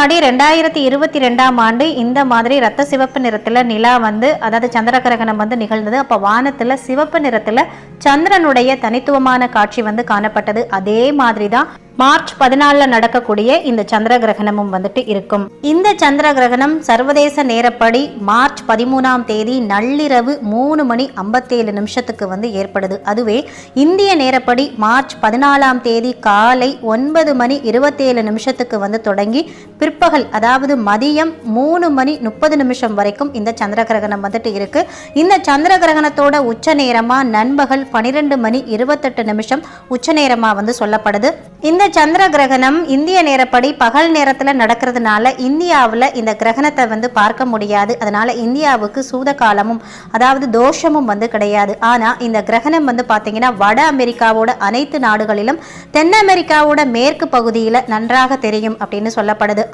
முன்னாடி 2022ஆம் ஆண்டு இந்த மாதிரி ரத்த சிவப்பு நிறத்துல நிலா வந்து, அதாவது சந்திர கிரகணம் வந்து நிகழ்ந்தது. அப்ப வானத்துல சிவப்பு நிறத்துல சந்திரனுடைய தனித்துவமான காட்சி வந்து காணப்பட்டது. அதே மாதிரிதான் மார்ச் 14 நடக்கக்கூடிய இந்த சந்திர கிரகணமும் வந்துட்டு இருக்கும். இந்த சந்திர கிரகணம் சர்வதேச நேரப்படி மார்ச் 13ஆம் தேதி நள்ளிரவு 3:57 வந்து ஏற்படுது. அதுவே இந்திய நேரப்படி மார்ச் 14ஆம் தேதி காலை 9:27 வந்து தொடங்கி பிற்பகல், அதாவது மதியம் 3:30 வரைக்கும் இந்த சந்திர கிரகணம் வந்துட்டு இருக்கு. இந்த சந்திர கிரகணத்தோட உச்ச நேரமா நண்பகல் 12:28 உச்ச நேரமா வந்து சொல்லப்படுது. இந்த சந்திர கிரகணம் இந்திய நேரப்படி பகல் நேரத்துல நடக்கிறதுனால இந்தியாவில் இந்த கிரகணத்தை வந்து பார்க்க முடியாது. அதனால இந்தியாவுக்கு சூத காலமும், அதாவது தோஷமும் வந்து கிடையாது. ஆனா இந்த கிரகணம் வந்து பாத்தீங்கன்னா வட அமெரிக்காவோட அனைத்து நாடுகளிலும் தென் அமெரிக்காவோட மேற்கு பகுதியில நன்றாக தெரியும் அப்படின்னு சொல்லப்படுது.